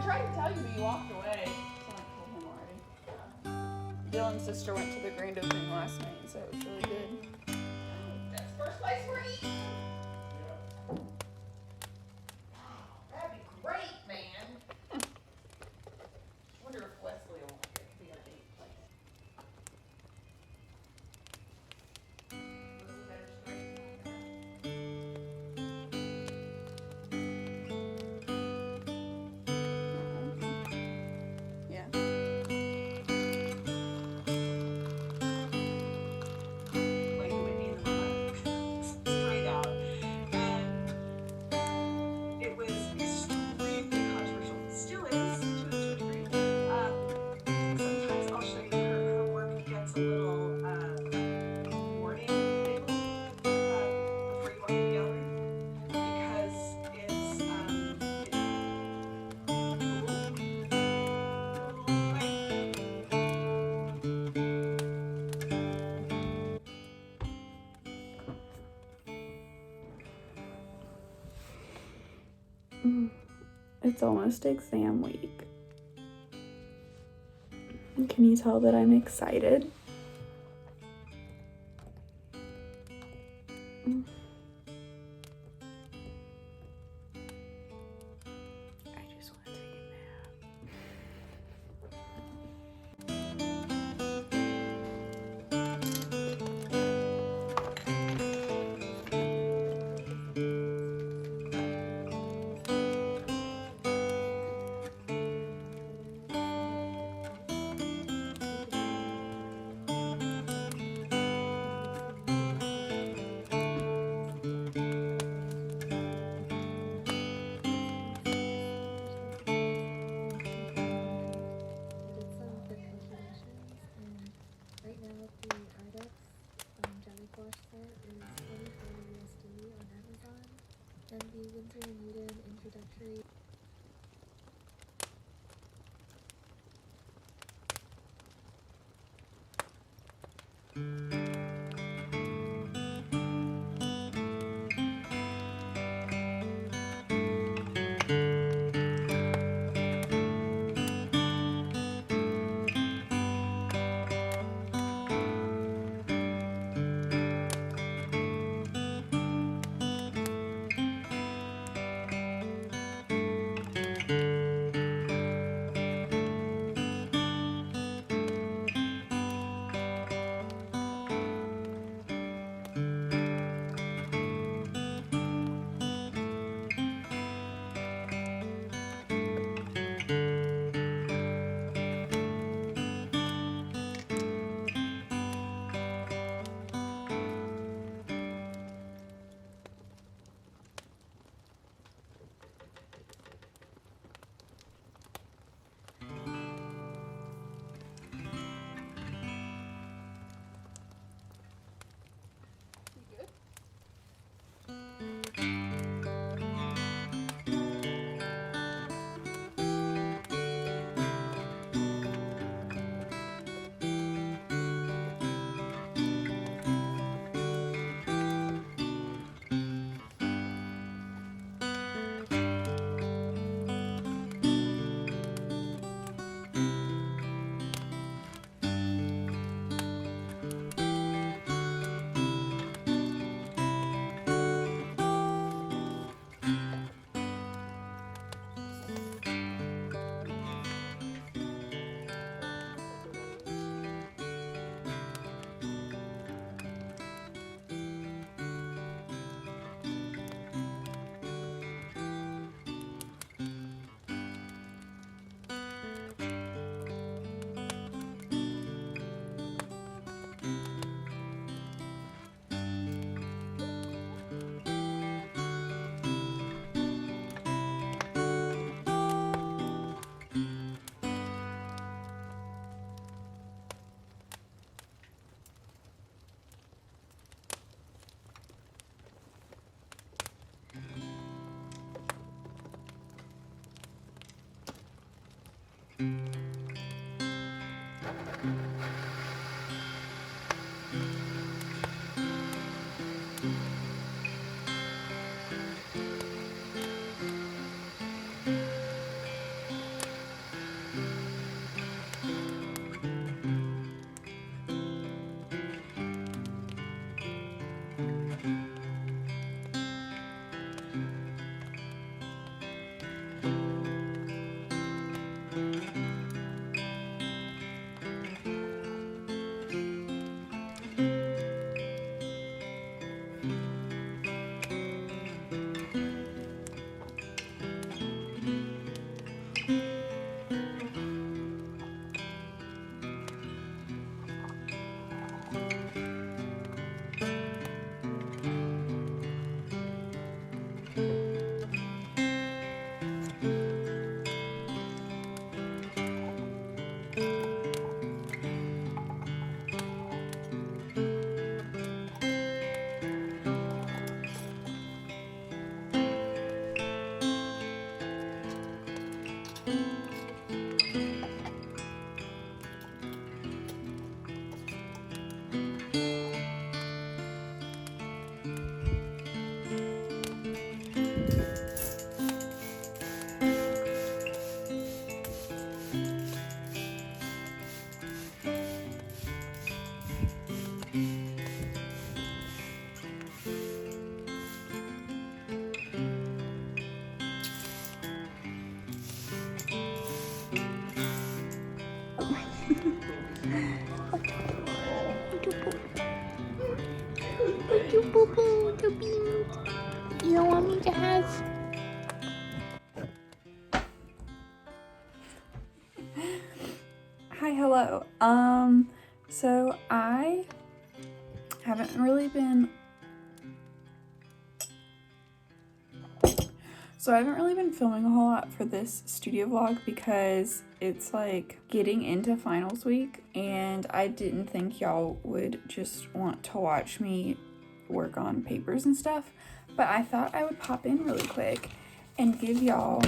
tried to tell you, but you walked away. So I told him already. Dylan's sister went to the grand opening last night, so it was really good. That's first place we're eating. That'd be great, man. I wonder if Wesley will want it to be our date place. Really better straighten that. Yeah. Like Whitney and the Mud, straight out. And it was extremely controversial. Still is, to a degree. Sometimes I'll show you her work gets a little warning label before you walk in the gallery because it's It's almost exam week. Can you tell that I'm excited? I just want to take a nap. Right now, the Ardex jelly squash set is $44 on Amazon, and the Winter and Eden introductory You don't want me to have? Hi, hello. So I haven't really been filming a whole lot for this studio vlog because it's like getting into finals week and I didn't think y'all would just want to watch me work on papers and stuff, but I thought I would pop in really quick and give y'all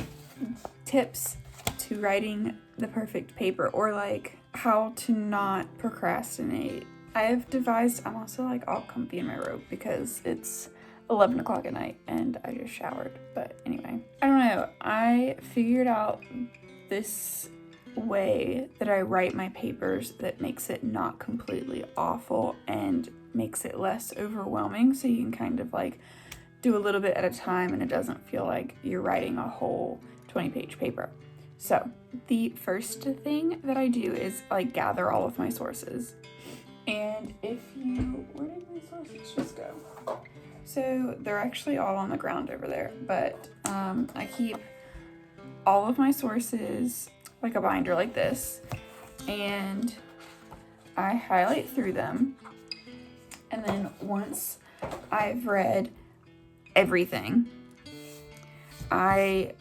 tips to writing the perfect paper, or like how to not procrastinate. I have devised, I'm also like all comfy in my robe because it's 11 o'clock at night and I just showered. But anyway, I don't know. I figured out this way that I write my papers that makes it not completely awful and makes it less overwhelming, so you can kind of like do a little bit at a time and it doesn't feel like you're writing a whole 20-page paper. So the first thing that I do is like gather all of my sources. And if you, where did my sources just go? So they're actually all on the ground over there, but I keep all of my sources like a binder like this, and I highlight through them. And then once I've read everything, I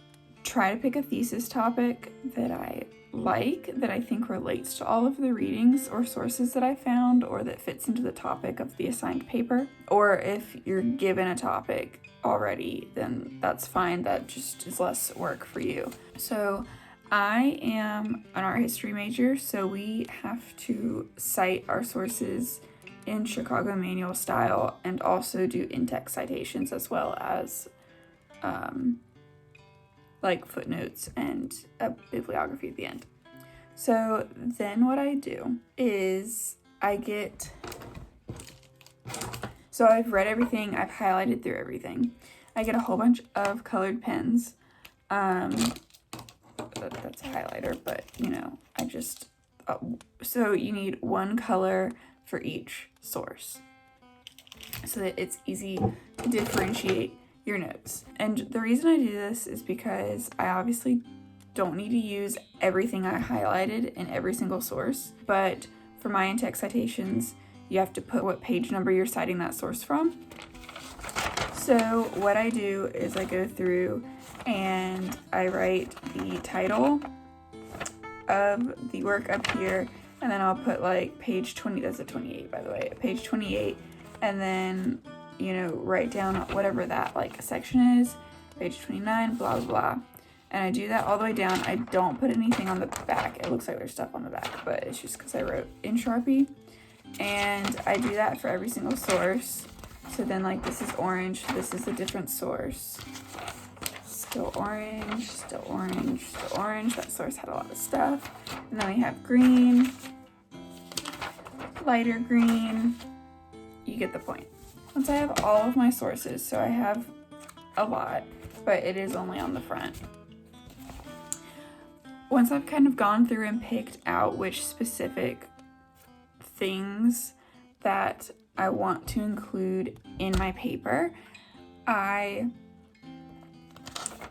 try to pick a thesis topic that I like, that I think relates to all of the readings or sources that I found, or that fits into the topic of the assigned paper. Or if you're given a topic already, then that's fine. That just is less work for you. So I am an art history major, so we have to cite our sources in Chicago manual style and also do in-text citations, as well as like footnotes and a bibliography at the end. So then what I do is so I've read everything, I've highlighted through everything. I get a whole bunch of colored pens. That's a highlighter, but you know, I just, so you need one color for each source so that it's easy to differentiate your notes. And the reason I do this is because I obviously don't need to use everything I highlighted in every single source, but for my in-text citations, you have to put what page number you're citing that source from. So what I do is I go through and I write the title of the work up here, and then I'll put like page 20, that's a 28 by the way, page 28, and then, you know, write down whatever that like section is, page 29, blah, blah, blah. And I do that all the way down. I don't put anything on the back. It looks like there's stuff on the back, but it's just because I wrote in Sharpie. And I do that for every single source. So then like this is orange, this is a different source. Still orange, still orange, still orange. That source had a lot of stuff. And then we have green, lighter green. You get the point. Once I have all of my sources, so I have a lot, but it is only on the front. Once I've kind of gone through and picked out which specific things that I want to include in my paper, I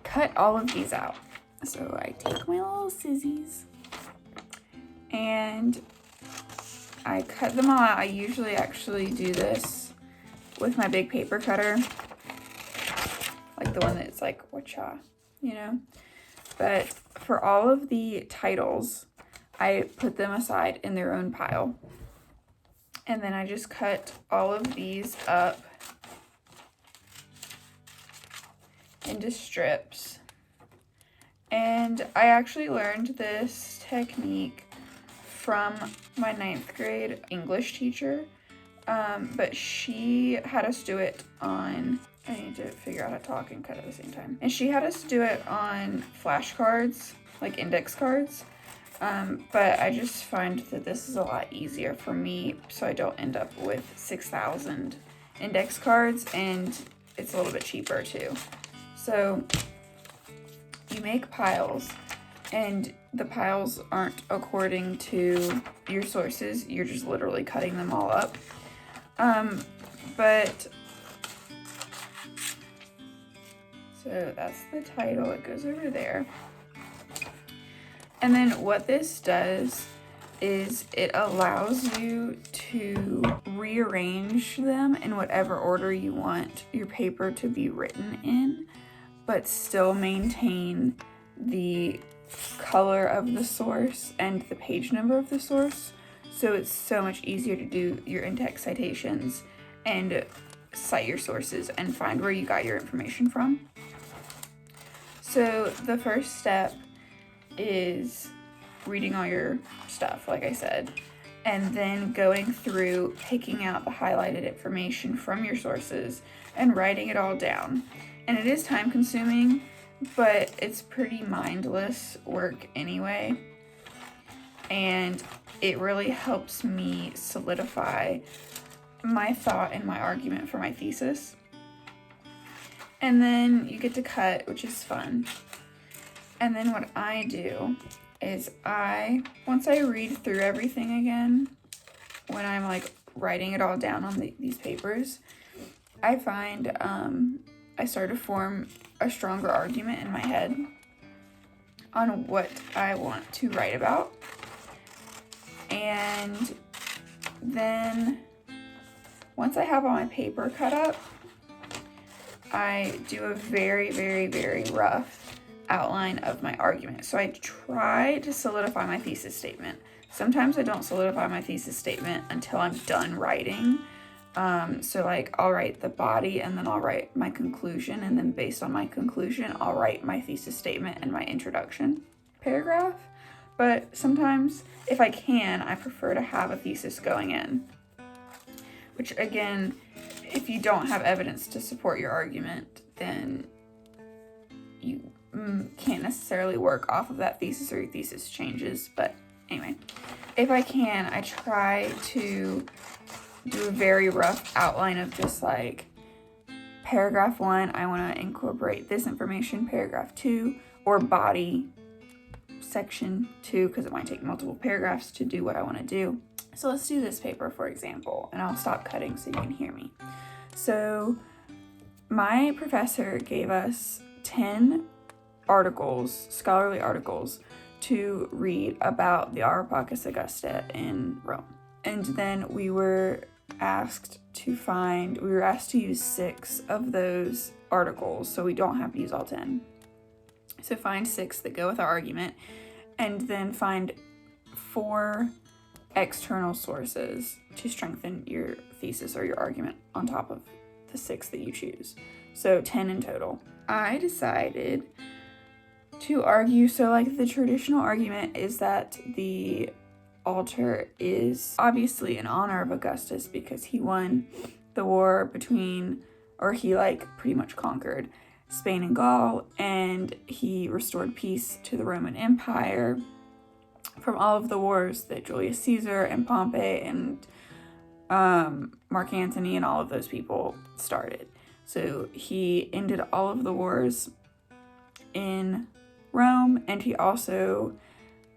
cut all of these out. So I take my little scissors and I cut them all out. I usually actually do this with my big paper cutter, like the one that's like whatcha, you know. But for all of the titles, I put them aside in their own pile. And then I just cut all of these up into strips. And I actually learned this technique from my 9th grade English teacher, but she had us do it on, I need to figure out how to talk and cut at the same time. And she had us do it on flashcards, like index cards. But I just find that this is a lot easier for me, so I don't end up with 6,000 index cards, and it's a little bit cheaper too. So you make piles, and the piles aren't according to your sources. You're just literally cutting them all up. But so that's the title. It goes over there. And then what this does is it allows you to rearrange them in whatever order you want your paper to be written in, but still maintain the color of the source and the page number of the source. So it's so much easier to do your in-text citations and cite your sources and find where you got your information from. So the first step is reading all your stuff, like I said, and then going through, picking out the highlighted information from your sources and writing it all down. And it is time consuming, but it's pretty mindless work anyway. And it really helps me solidify my thought and my argument for my thesis. And then you get to cut, which is fun. And then what I do is once I read through everything again, when I'm like writing it all down on these papers, I find I start to form a stronger argument in my head on what I want to write about. And then once I have all my paper cut up, I do a very, very, very rough outline of my argument. So I try to solidify my thesis statement. Sometimes I don't solidify my thesis statement until I'm done writing. So like I'll write the body and then I'll write my conclusion, and then based on my conclusion, I'll write my thesis statement and my introduction paragraph. But sometimes, if I can, I prefer to have a thesis going in. Which again, if you don't have evidence to support your argument, then you can't necessarily work off of that thesis, or your thesis changes. But anyway, if I can, I try to do a very rough outline of just like paragraph 1, I want to incorporate this information, paragraph 2, or body section 2, because it might take multiple paragraphs to do what I want to do. So let's do this paper, for example, and I'll stop cutting so you can hear me. So my professor gave us 10 articles, scholarly articles, to read about the Areopagus Augusta in Rome. And then we were asked to use 6 of those articles, so we don't have to use all 10. So find 6 that go with our argument, and then find 4 external sources to strengthen your thesis or your argument on top of the 6 that you choose. So 10 in total. I decided to argue, so like the traditional argument is that the altar is obviously in honor of Augustus because he won the war between, or he like pretty much conquered Spain and Gaul, and he restored peace to the Roman Empire from all of the wars that Julius Caesar and Pompey and Mark Antony and all of those people started. So he ended all of the wars in Rome, and he also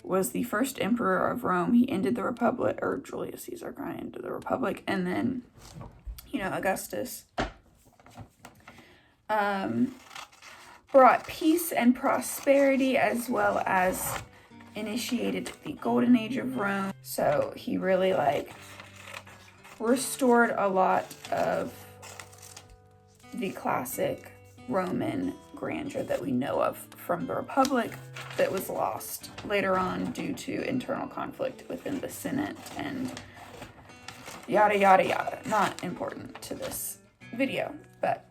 was the first emperor of Rome. He ended the Republic, or Julius Caesar kind of ended the Republic, and then, Augustus brought peace and prosperity, as well as initiated the Golden Age of Rome. So he really restored a lot of the classic Roman grandeur that we know of from the Republic that was lost later on due to internal conflict within the Senate and yada yada yada. Not important to this video, but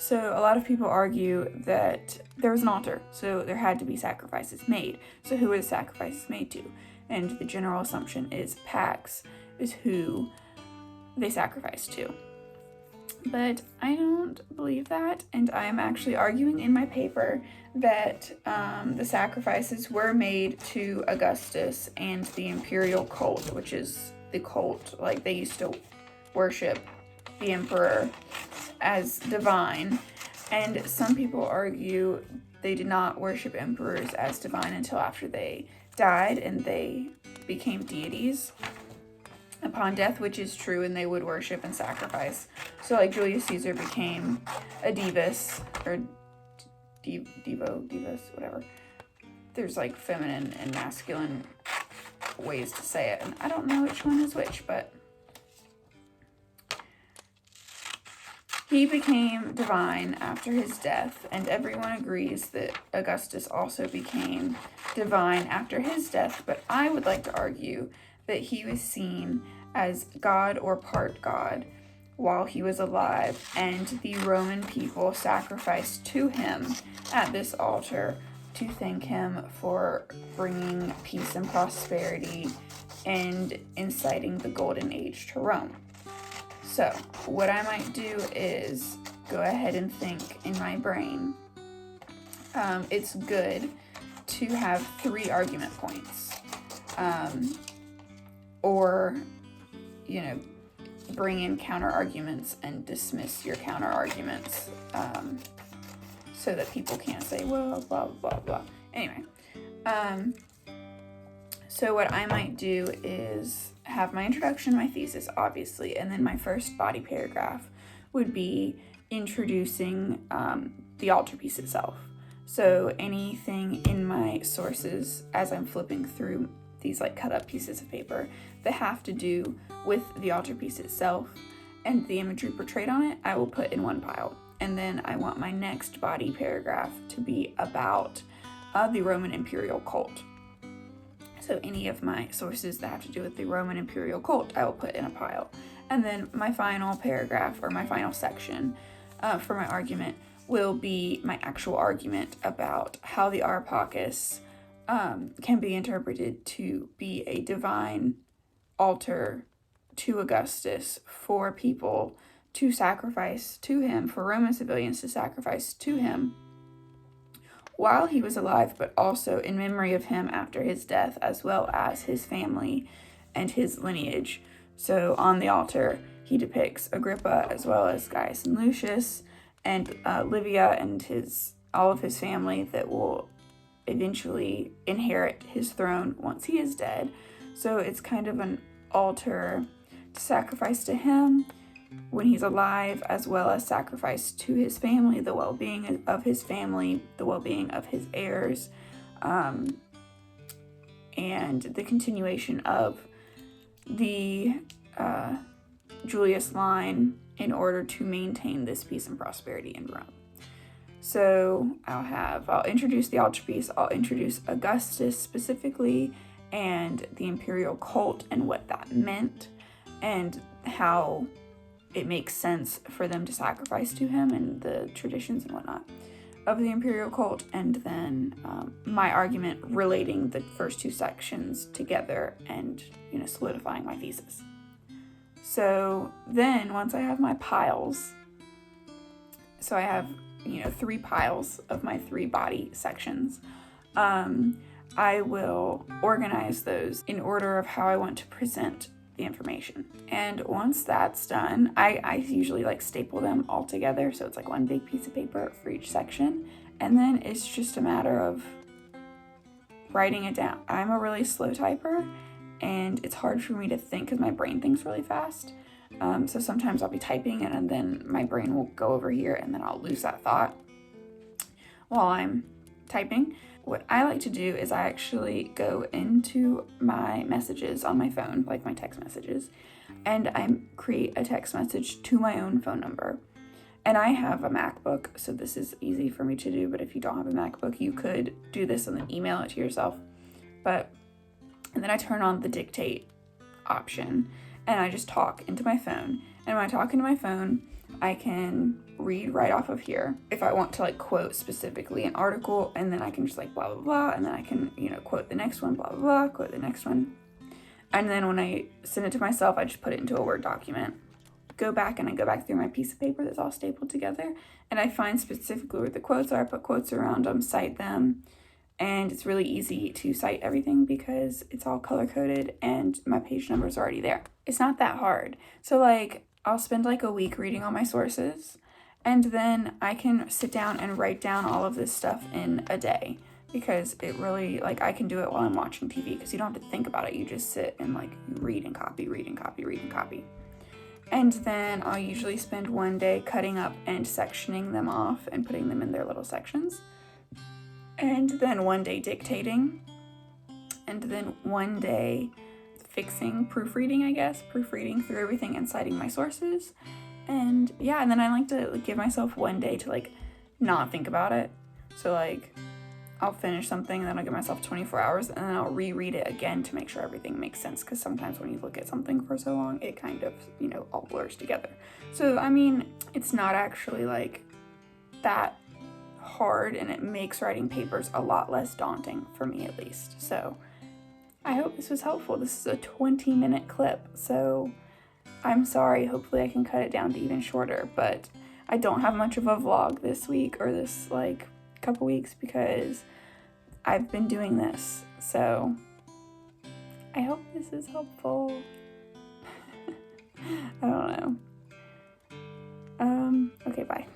So a lot of people argue that there was an altar, so there had to be sacrifices made. So who were the sacrifices made to? And the general assumption is Pax is who they sacrificed to. But I don't believe that, and I am actually arguing in my paper that the sacrifices were made to Augustus and the imperial cult, which is the cult, like they used to worship the emperor as divine. And some people argue they did not worship emperors as divine until after they died and they became deities upon death, which is true, and they would worship and sacrifice. So like Julius Caesar became a divus, or divus, whatever. There's like feminine and masculine ways to say it, and I don't know which one is which, but he became divine after his death, and everyone agrees that Augustus also became divine after his death, but I would like to argue that he was seen as God or part God while he was alive, and the Roman people sacrificed to him at this altar to thank him for bringing peace and prosperity and inciting the Golden Age to Rome. So what I might do is go ahead and think in my brain. It's good to have 3 argument points, or, bring in counter arguments and dismiss your counter arguments, so that people can't say, well, blah, blah, blah. Anyway, so what I might do is have my introduction, my thesis, obviously, and then my first body paragraph would be introducing the altarpiece itself. So anything in my sources, as I'm flipping through these like cut up pieces of paper that have to do with the altarpiece itself and the imagery portrayed on it, I will put in one pile. And then I want my next body paragraph to be about the Roman imperial cult. So any of my sources that have to do with the Roman imperial cult, I will put in a pile. And then my final paragraph, or my final section for my argument, will be my actual argument about how the Arpagus can be interpreted to be a divine altar to Augustus for people to sacrifice to him, for Roman civilians to sacrifice to him while he was alive, but also in memory of him after his death, as well as his family and his lineage. So on the altar, he depicts Agrippa, as well as Gaius and Lucius, and Livia and all of his family that will eventually inherit his throne once he is dead. So it's kind of an altar to sacrifice to him when he's alive, as well as sacrifice to his family, the well-being of his family, the well-being of his heirs, and the continuation of the Julius line in order to maintain this peace and prosperity in Rome. So I'll introduce the altarpiece, I'll introduce Augustus specifically, and the imperial cult and what that meant, and how it makes sense for them to sacrifice to him and the traditions and whatnot of the imperial cult, and then my argument relating the first 2 sections together and solidifying my thesis. So then once I have my piles, so I have 3 piles of my 3 body sections, I will organize those in order of how I want to present the information. And once that's done, I usually staple them all together, so it's one big piece of paper for each section, and then it's just a matter of writing it down. I'm a really slow typer, and it's hard for me to think because my brain thinks really fast. So sometimes I'll be typing and then my brain will go over here and then I'll lose that thought while I'm typing. What I like to do is I actually go into my messages on my phone, like my text messages, and I create a text message to my own phone number. And I have a MacBook, so this is easy for me to do, but if you don't have a MacBook, you could do this and then email it to yourself. And then I turn on the dictate option and I just talk into my phone. And when I talk into my phone, I can read right off of here. If I want to like quote specifically an article, and then I can just like blah, blah, blah, and then I can, you know, quote the next one, blah, blah, blah, quote the next one. And then when I send it to myself, I just put it into a Word document. Go back through my piece of paper that's all stapled together, and I find specifically where the quotes are, put quotes around them, cite them, and it's really easy to cite everything because it's all color-coded and my page numbers are already there. It's not that hard. So like, I'll spend like a week reading all my sources, and then I can sit down and write down all of this stuff in a day, because it really, like, I can do it while I'm watching TV because you don't have to think about it. You just sit and like read and copy, read and copy, read and copy. And then I'll usually spend one day cutting up and sectioning them off and putting them in their little sections. And then one day dictating. And then one day fixing, proofreading, I guess. Proofreading through everything and citing my sources. And yeah, and then I like to give myself one day to like not think about it. So like, I'll finish something, and then I'll give myself 24 hours, and then I'll reread it again to make sure everything makes sense, because sometimes when you look at something for so long, it kind of, you know, all blurs together. So, I mean, it's not actually, like, that hard, and it makes writing papers a lot less daunting, for me at least. So, I hope this was helpful. This is a 20-minute clip, so I'm sorry. Hopefully I can cut it down to even shorter, but I don't have much of a vlog this week, or this, like, couple weeks, because I've been doing this, so I hope this is helpful. I don't know. Okay, bye.